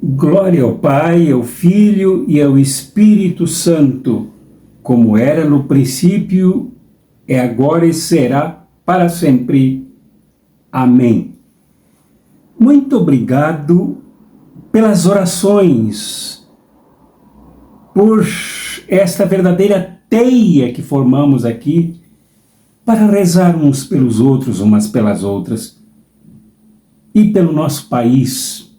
Glória ao Pai, ao Filho e ao Espírito Santo, como era no princípio, é agora e será para sempre. Amém. Muito obrigado pelas orações, por esta verdadeira teia que formamos aqui para rezar uns pelos outros, umas pelas outras, e pelo nosso país.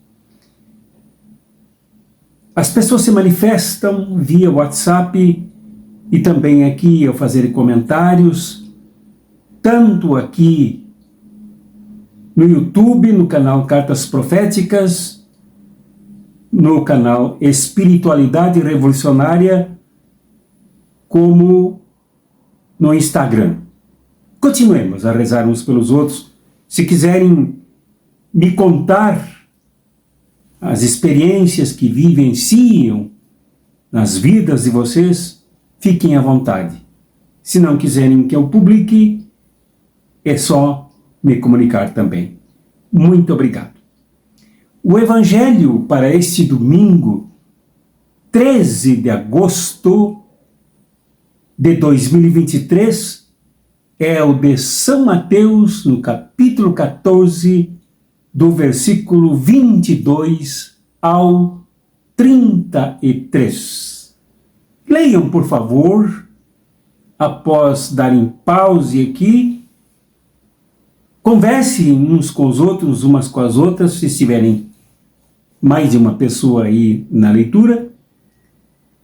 As pessoas se manifestam via WhatsApp e também aqui ao fazer comentários, tanto aqui no YouTube, no canal Cartas Proféticas, no canal Espiritualidade Revolucionária, como no Instagram. Continuemos a rezar uns pelos outros. Se quiserem me contar as experiências que vivenciam nas vidas de vocês, fiquem à vontade. Se não quiserem que eu publique, é só me comunicar também. Muito obrigado. O Evangelho para este domingo, 13 de agosto de 2023, é o de São Mateus, no capítulo 14, do versículo 22 ao 33. Leiam, por favor, após darem pause aqui, conversem uns com os outros, umas com as outras, se estiverem mais de uma pessoa aí na leitura,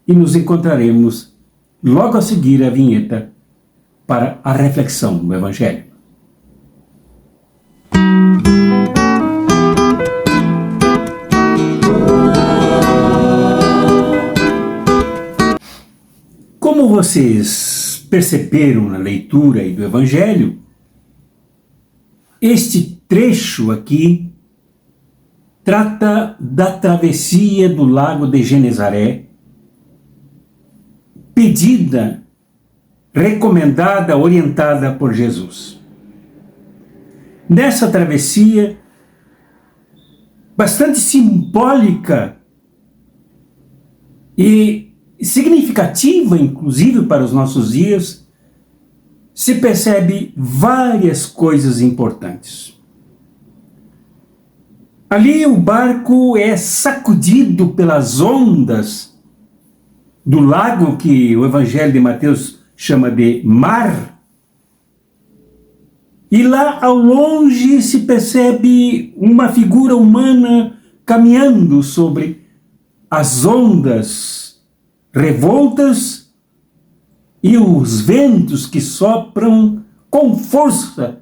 e nos encontraremos logo a seguir a vinheta para a reflexão do Evangelho. Como vocês perceberam na leitura aí do Evangelho, este trecho aqui trata da travessia do lago de Genezaré, pedida, recomendada, orientada por Jesus. Nessa travessia, bastante simbólica e significativa, inclusive para os nossos dias, se percebe várias coisas importantes. Ali o barco é sacudido pelas ondas do lago que o Evangelho de Mateus chama de mar. E lá ao longe se percebe uma figura humana caminhando sobre as ondas revoltas e os ventos que sopram com força.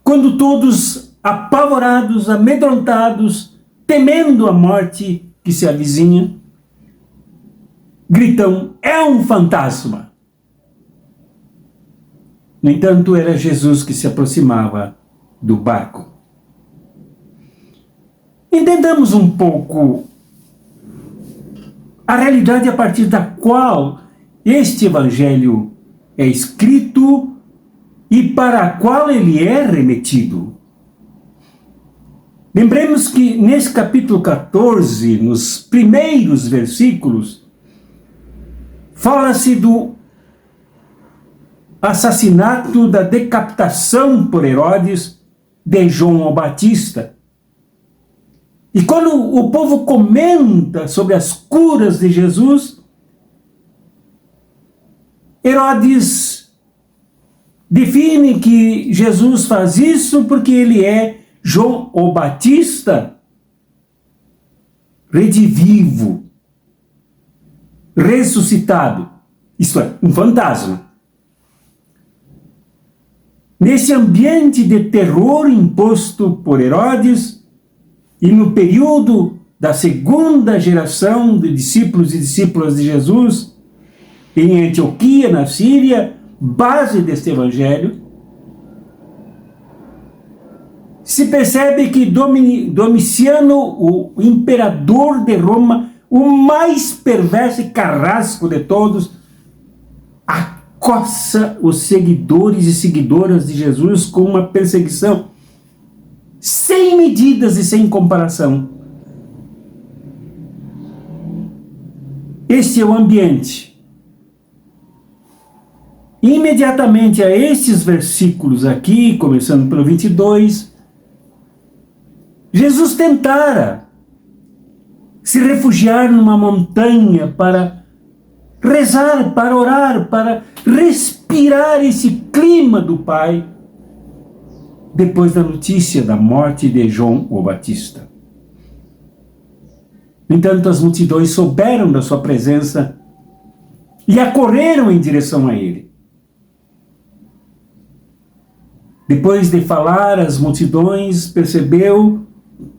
Quando todos, apavorados, amedrontados, temendo a morte que se avizinha, gritam: é um fantasma! No entanto, era Jesus que se aproximava do barco. Entendamos um pouco a realidade a partir da qual este Evangelho é escrito e para a qual ele é remetido. Lembremos que nesse capítulo 14, nos primeiros versículos, fala-se do assassinato, da decapitação por Herodes de João o Batista. E quando o povo comenta sobre as curas de Jesus, Herodes define que Jesus faz isso porque ele é João o Batista, redivivo, ressuscitado, isto é, um fantasma. Nesse ambiente de terror imposto por Herodes, e no período da segunda geração de discípulos e discípulas de Jesus, em Antioquia, na Síria, base deste Evangelho, se percebe que Domiciano, o imperador de Roma, o mais perverso e carrasco de todos, acossa os seguidores e seguidoras de Jesus com uma perseguição sem medidas e sem comparação. Este é o ambiente. Imediatamente a estes versículos aqui, começando pelo 22, Jesus tentara se refugiar numa montanha para rezar, para orar, para respirar esse clima do Pai, depois da notícia da morte de João o Batista. No entanto, as multidões souberam da sua presença e acorreram em direção a ele. Depois de falar, as multidões percebeu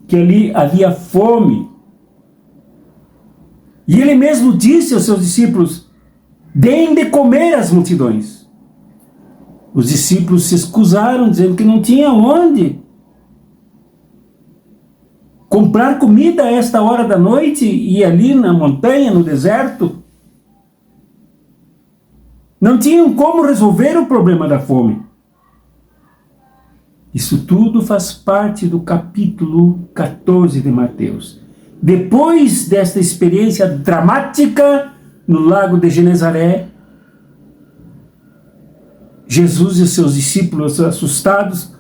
que ali havia fome. E ele mesmo disse aos seus discípulos: deem de comer às multidões. Os discípulos se excusaram, dizendo que não tinha onde comprar comida a esta hora da noite e ali na montanha, no deserto. Não tinham como resolver o problema da fome. Isso tudo faz parte do capítulo 14 de Mateus. Depois desta experiência dramática no lago de Genezaré, Jesus e seus discípulos, assustados,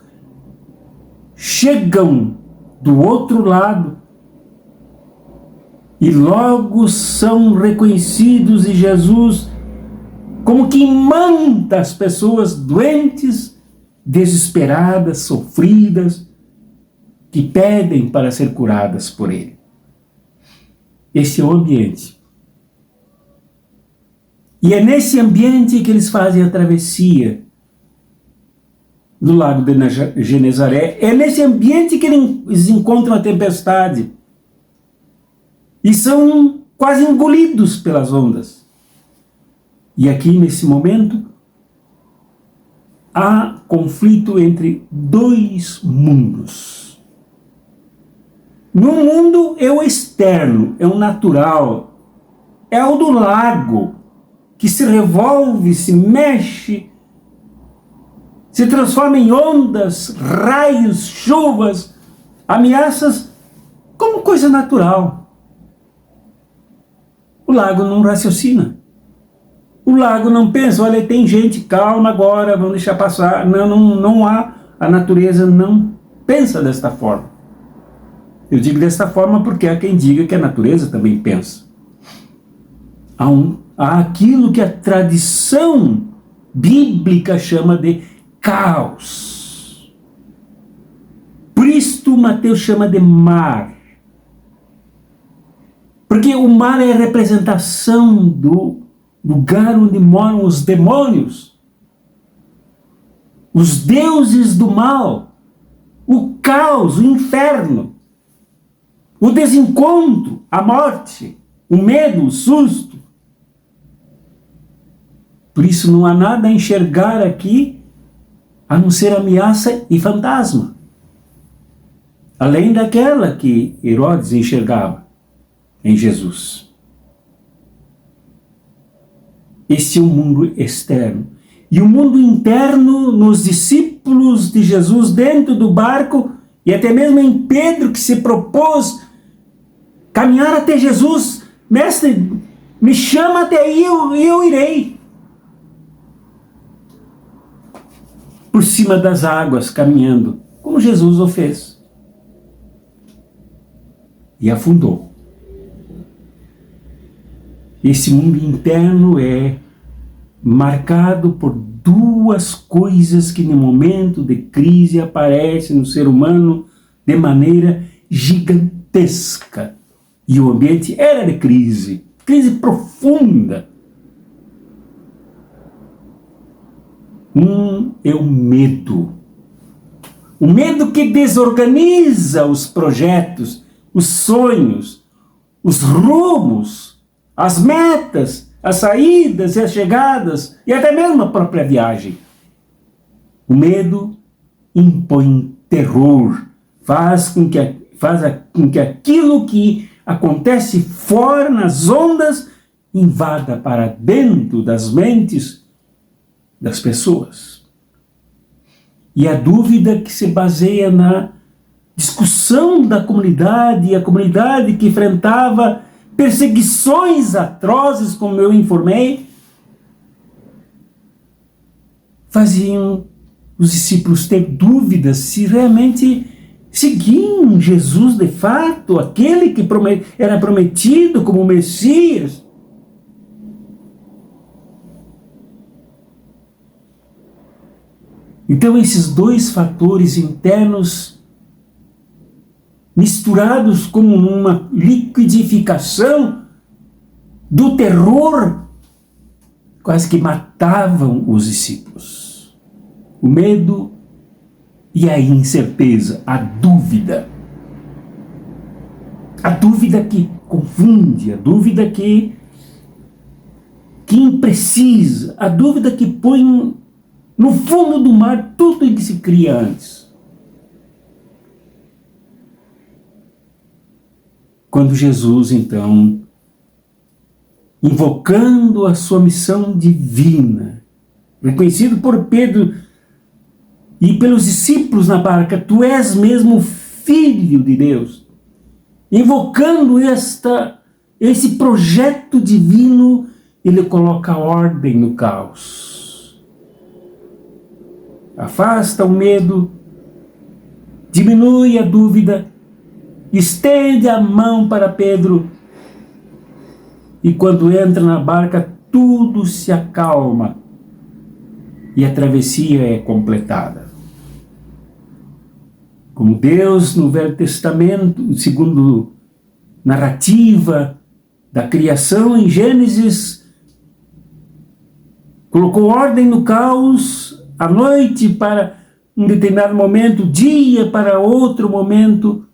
chegam do outro lado e logo são reconhecidos, e Jesus como que imanta as pessoas doentes, desesperadas, sofridas, que pedem para ser curadas por ele. Esse é o ambiente. E é nesse ambiente que eles fazem a travessia do lago de Genezaré. É nesse ambiente que eles encontram a tempestade e são quase engolidos pelas ondas. E aqui, nesse momento, há conflito entre dois mundos. Num mundo é o externo, é o natural, é o do lago, que se revolve, se mexe, se transforma em ondas, raios, chuvas, ameaças, como coisa natural. O lago não raciocina. O lago não pensa, olha, tem gente, calma agora, vamos deixar passar. Não há, a natureza não pensa desta forma. Eu digo desta forma porque há quem diga que a natureza também pensa. Há aquilo que a tradição bíblica chama de caos. Por isto Mateus chama de mar. Porque o mar é a representação do lugar onde moram os demônios, os deuses do mal, o caos, o inferno, o desencontro, a morte, o medo, o susto. Por isso não há nada a enxergar aqui a não ser ameaça e fantasma, além daquela que Herodes enxergava em Jesus. Este é o mundo externo. E o mundo interno nos discípulos de Jesus dentro do barco, e até mesmo em Pedro, que se propôs caminhar até Jesus. Mestre, me chama até aí e eu irei. Por cima das águas, caminhando, como Jesus o fez. E afundou. Esse mundo interno é marcado por duas coisas que no momento de crise aparecem no ser humano de maneira gigantesca. E o ambiente era de crise profunda. É o medo. O medo que desorganiza os projetos, os sonhos, os rumos, as metas, as saídas e as chegadas, e até mesmo a própria viagem. O medo impõe terror, faz com que aquilo que acontece fora, nas ondas, invada para dentro das mentes das pessoas. E a dúvida que se baseia na discussão da comunidade, a comunidade que enfrentava perseguições atrozes, como eu informei, faziam os discípulos ter dúvidas se realmente seguiam Jesus de fato, aquele que era prometido como Messias. Então esses dois fatores internos misturados como numa liquidificação do terror, quase que matavam os discípulos. O medo e a incerteza, a dúvida. A dúvida que confunde, a dúvida que imprecisa, a dúvida que põe no fundo do mar tudo em que se cria antes. Quando Jesus, então, invocando a sua missão divina, reconhecido por Pedro e pelos discípulos na barca, tu és mesmo o Filho de Deus, invocando esse projeto divino, ele coloca ordem no caos. Afasta o medo, diminui a dúvida, estende a mão para Pedro, e quando entra na barca, tudo se acalma e a travessia é completada. Como Deus, no Velho Testamento, segundo narrativa da criação em Gênesis, colocou ordem no caos, a noite para um determinado momento, dia para outro momento.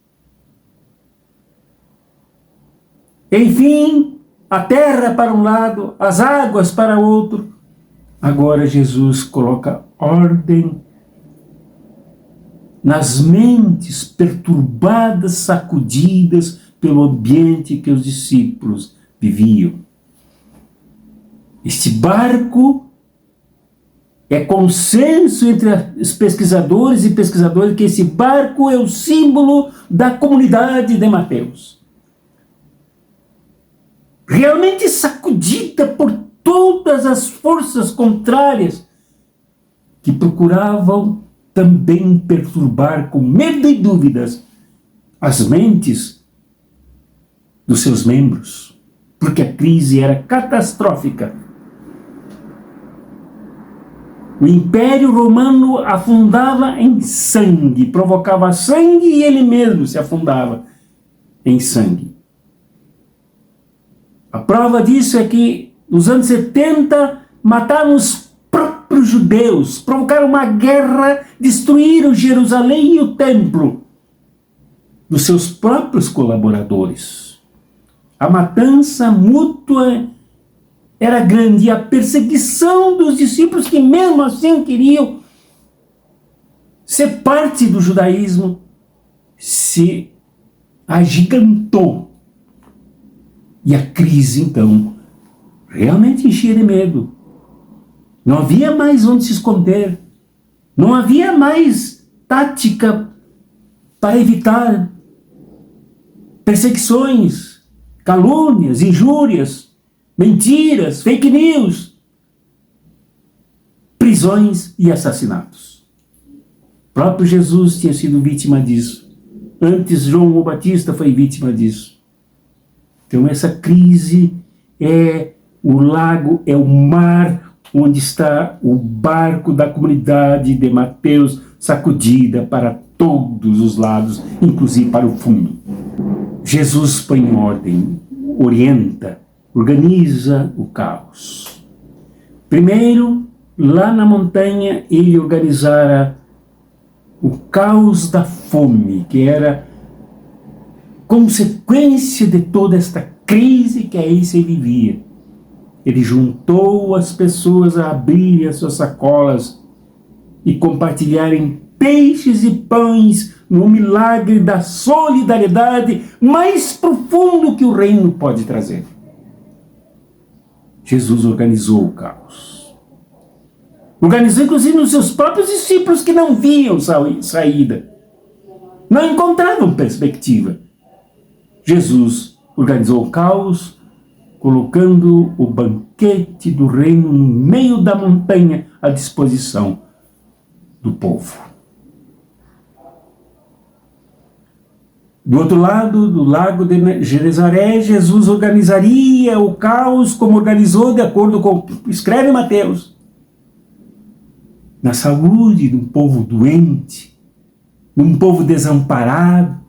Enfim, a terra para um lado, as águas para outro. Agora Jesus coloca ordem nas mentes perturbadas, sacudidas pelo ambiente que os discípulos viviam. Este barco é consenso entre os pesquisadores e pesquisadoras que esse barco é o símbolo da comunidade de Mateus. Realmente sacudida por todas as forças contrárias que procuravam também perturbar com medo e dúvidas as mentes dos seus membros, porque a crise era catastrófica. O Império Romano afundava em sangue, provocava sangue e ele mesmo se afundava em sangue. A prova disso é que nos anos 70 mataram os próprios judeus, provocaram uma guerra, destruíram Jerusalém e o templo dos seus próprios colaboradores. A matança mútua era grande e a perseguição dos discípulos que mesmo assim queriam ser parte do judaísmo se agigantou. E a crise, então, realmente enchia de medo. Não havia mais onde se esconder. Não havia mais tática para evitar perseguições, calúnias, injúrias, mentiras, fake news, prisões e assassinatos. O próprio Jesus tinha sido vítima disso. Antes, João o Batista foi vítima disso. Então essa crise é o lago, é o mar onde está o barco da comunidade de Mateus, sacudida para todos os lados, inclusive para o fundo. Jesus põe em ordem, orienta, organiza o caos. Primeiro, lá na montanha, ele organizara o caos da fome, que era consequência de toda esta crise que aí se vivia. Ele juntou as pessoas a abrirem as suas sacolas e compartilharem peixes e pães no milagre da solidariedade mais profundo que o reino pode trazer. Jesus organizou o caos. Organizou inclusive nos seus próprios discípulos que não viam saída. Não encontravam perspectiva. Jesus organizou o caos, colocando o banquete do reino no meio da montanha à disposição do povo. Do outro lado do lago de Genezaré, Jesus organizaria o caos como organizou de acordo com o que escreve Mateus. Na saúde de um povo doente, de um povo desamparado,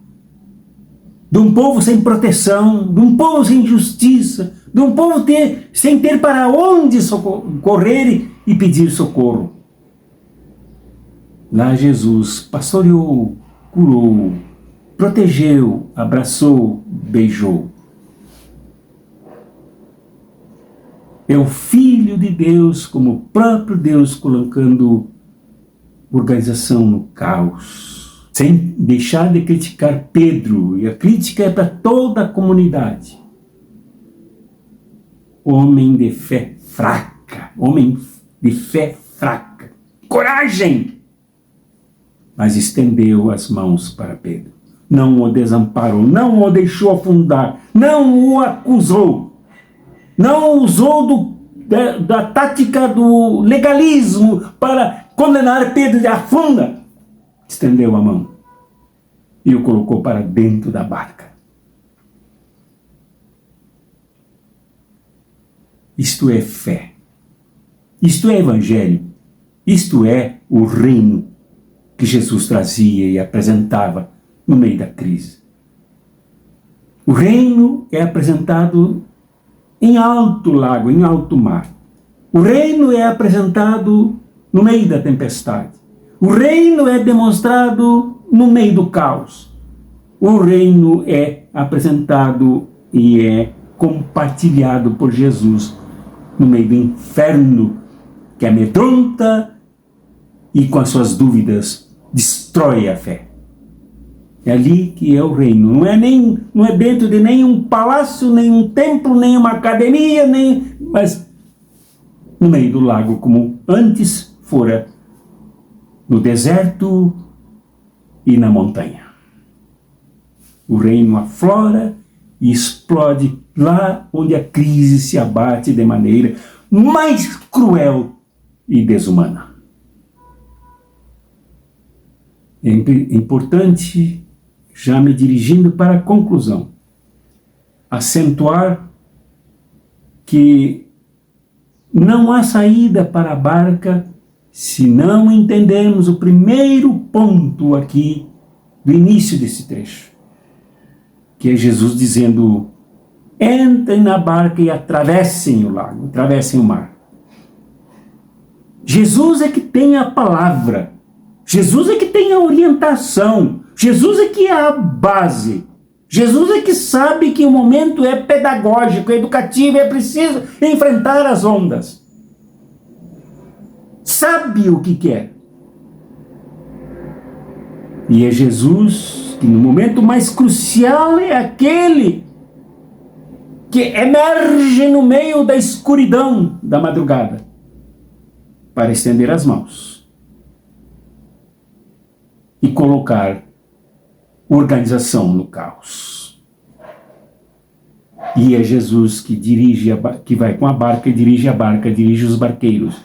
de um povo sem proteção, de um povo sem justiça, de um povo sem ter para onde correr e pedir socorro. Lá Jesus pastoreou, curou, protegeu, abraçou, beijou. É o Filho de Deus, como o próprio Deus, colocando organização no caos, sem deixar de criticar Pedro, e a crítica é para toda a comunidade. Homem de fé fraca, coragem! Mas estendeu as mãos para Pedro. Não o desamparou, não o deixou afundar, não o acusou, não usou da tática do legalismo para condenar Pedro de afunda. Estendeu a mão e o colocou para dentro da barca. Isto é fé, isto é evangelho, isto é o reino que Jesus trazia e apresentava no meio da crise. O reino é apresentado em alto lago, em alto mar. O reino é apresentado no meio da tempestade. O reino é demonstrado no meio do caos. O reino é apresentado e é compartilhado por Jesus no meio do inferno, que amedronta e com as suas dúvidas destrói a fé. É ali que é o reino. Não é dentro de nenhum palácio, nenhum templo, nenhuma academia, mas no meio do lago, como antes fora no deserto e na montanha. O reino aflora e explode lá onde a crise se abate de maneira mais cruel e desumana. É importante, já me dirigindo para a conclusão, acentuar que não há saída para a barca se não entendermos o primeiro ponto aqui do início desse trecho, que é Jesus dizendo: entrem na barca e atravessem o lago, atravessem o mar. Jesus é que tem a palavra, Jesus é que tem a orientação, Jesus é que é a base, Jesus é que sabe que o momento é pedagógico, é educativo, é preciso enfrentar as ondas. Sabe o que quer. E é Jesus que no momento mais crucial é aquele que emerge no meio da escuridão da madrugada para estender as mãos e colocar organização no caos. E é Jesus que que vai com a barca e dirige a barca, dirige os barqueiros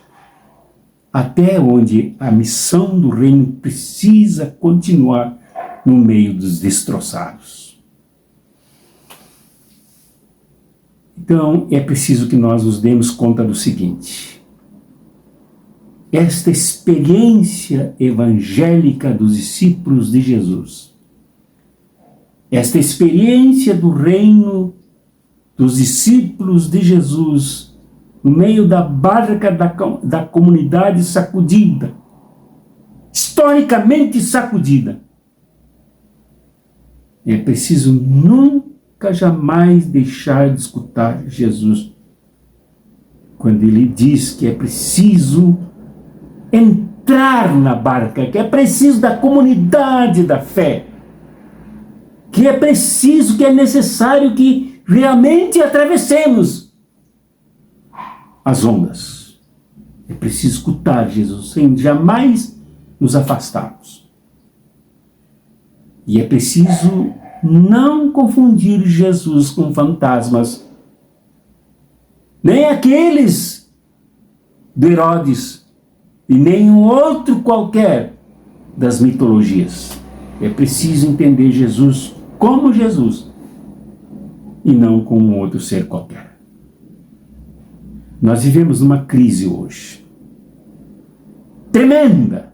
até onde a missão do reino precisa continuar no meio dos destroçados. Então, é preciso que nós nos demos conta do seguinte: esta experiência evangélica dos discípulos de Jesus, esta experiência do reino dos discípulos de Jesus, no meio da barca da comunidade sacudida, historicamente sacudida, é preciso nunca, jamais deixar de escutar Jesus quando ele diz que é preciso entrar na barca, que é preciso da comunidade da fé, que é preciso, que é necessário que realmente atravessemos as ondas. É preciso escutar Jesus sem jamais nos afastarmos. E é preciso não confundir Jesus com fantasmas, nem aqueles de Herodes e nem um outro qualquer das mitologias. É preciso entender Jesus como Jesus e não como um outro ser qualquer. Nós vivemos numa crise hoje tremenda.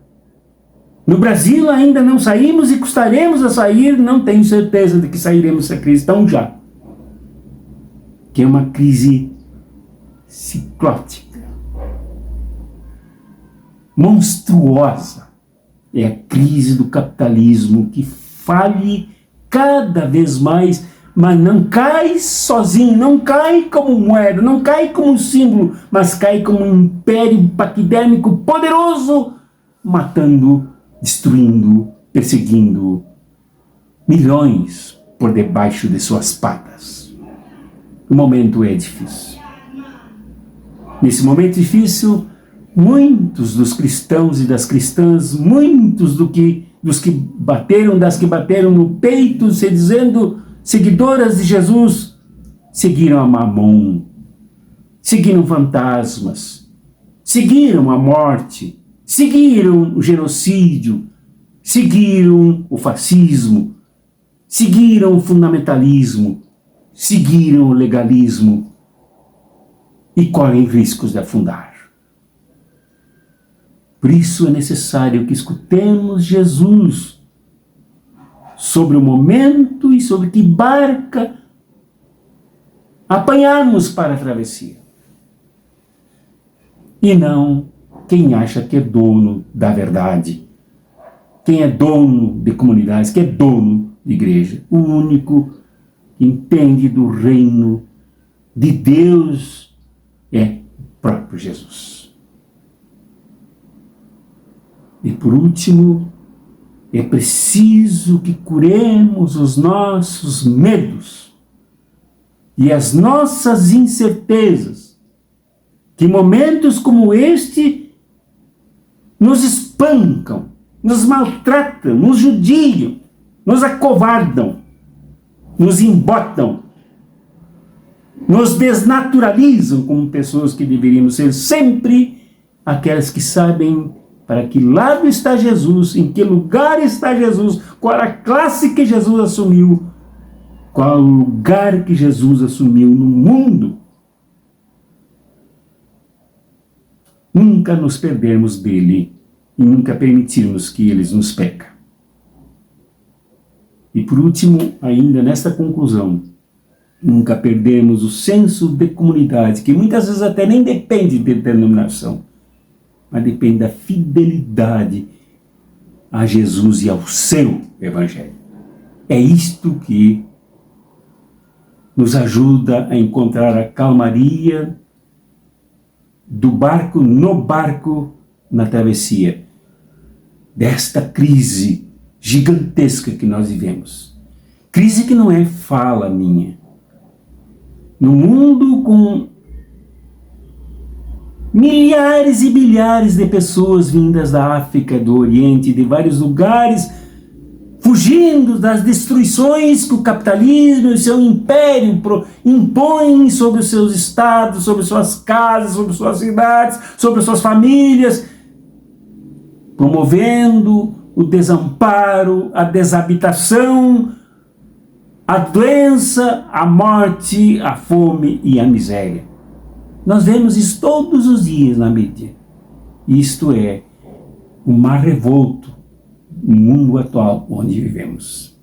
No Brasil ainda não saímos e custaremos a sair, não tenho certeza de que sairemos dessa crise tão já. Que é uma crise ciclótica, monstruosa. É a crise do capitalismo que fale cada vez mais, mas não cai sozinho, não cai como moeda, não cai como símbolo, mas cai como um império paquidérmico poderoso, matando, destruindo, perseguindo milhões por debaixo de suas patas. O momento é difícil. Nesse momento difícil, muitos dos cristãos e das cristãs, muitos das que bateram no peito, se dizendo seguidoras de Jesus, seguiram a Mamon, seguiram fantasmas, seguiram a morte, seguiram o genocídio, seguiram o fascismo, seguiram o fundamentalismo, seguiram o legalismo e correm riscos de afundar. Por isso é necessário que escutemos Jesus sobre o momento e sobre que barca apanharmos para a travessia. E não quem acha que é dono da verdade, quem é dono de comunidades, que é dono de igreja. O único que entende do reino de Deus é o próprio Jesus. E por último, é preciso que curemos os nossos medos e as nossas incertezas, que momentos como este nos espancam, nos maltratam, nos judiam, nos acovardam, nos embotam, nos desnaturalizam como pessoas que deveríamos ser sempre aquelas que sabem para que lado está Jesus, em que lugar está Jesus, qual a classe que Jesus assumiu, qual o lugar que Jesus assumiu no mundo. Nunca nos perdermos dele e nunca permitirmos que ele nos peca. E por último, ainda nesta conclusão, nunca perdermos o senso de comunidade, que muitas vezes até nem depende de denominação, mas depende da fidelidade a Jesus e ao seu Evangelho. É isto que nos ajuda a encontrar a calmaria do barco, no barco, na travessia desta crise gigantesca que nós vivemos. Crise que não é fala minha. No mundo com milhares e milhares de pessoas vindas da África, do Oriente, de vários lugares, fugindo das destruições que o capitalismo e o seu império impõem sobre os seus estados, sobre suas casas, sobre suas cidades, sobre suas famílias, promovendo o desamparo, a desabitação, a doença, a morte, a fome e a miséria. Nós vemos isso todos os dias na mídia. Isto é o mar revolto no mundo atual onde vivemos.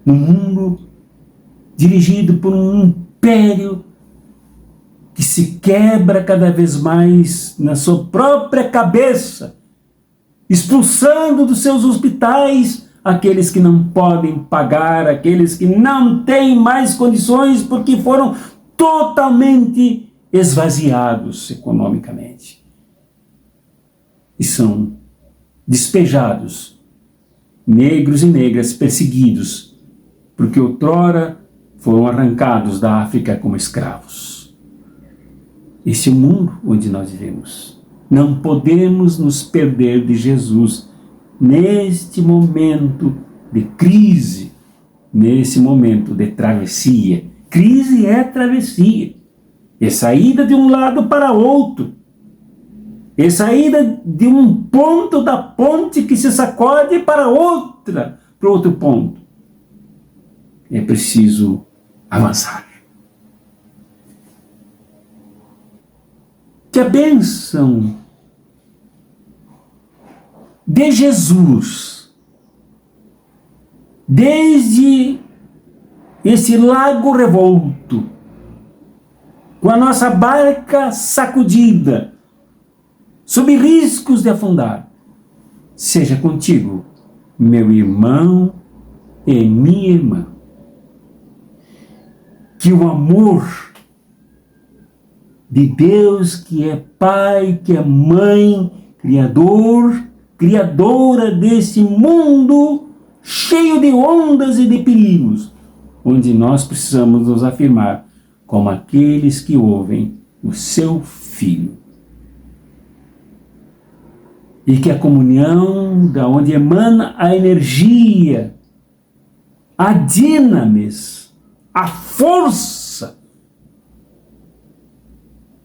Um mundo dirigido por um império que se quebra cada vez mais na sua própria cabeça, expulsando dos seus hospitais aqueles que não podem pagar, aqueles que não têm mais condições porque foram totalmente esvaziados economicamente. E são despejados, negros e negras perseguidos, porque outrora foram arrancados da África como escravos. Esse é o mundo onde nós vivemos. Não podemos nos perder de Jesus neste momento de crise, nesse momento de travessia. Crise é travessia, é saída de um lado para outro, é saída de um ponto da ponte que se sacode para outro ponto. É preciso avançar. Que a bênção de Jesus, desde esse lago revolto, com a nossa barca sacudida, sob riscos de afundar, seja contigo, meu irmão e minha irmã. Que o amor de Deus, que é Pai, que é Mãe, Criadora desse mundo cheio de ondas e de perigos, onde nós precisamos nos afirmar como aqueles que ouvem o seu Filho. E que a comunhão, da onde emana a energia, a dinamis, a força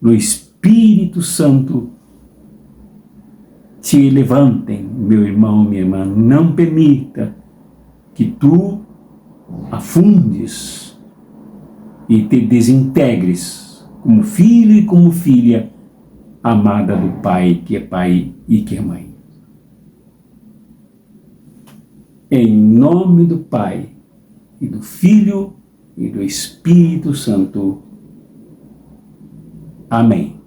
do Espírito Santo, te levantem, meu irmão, minha irmã. Não permita que tu afundes e te desintegres como filho e como filha amada do Pai, que é Pai e que é Mãe. Em nome do Pai, e do Filho, e do Espírito Santo. Amém.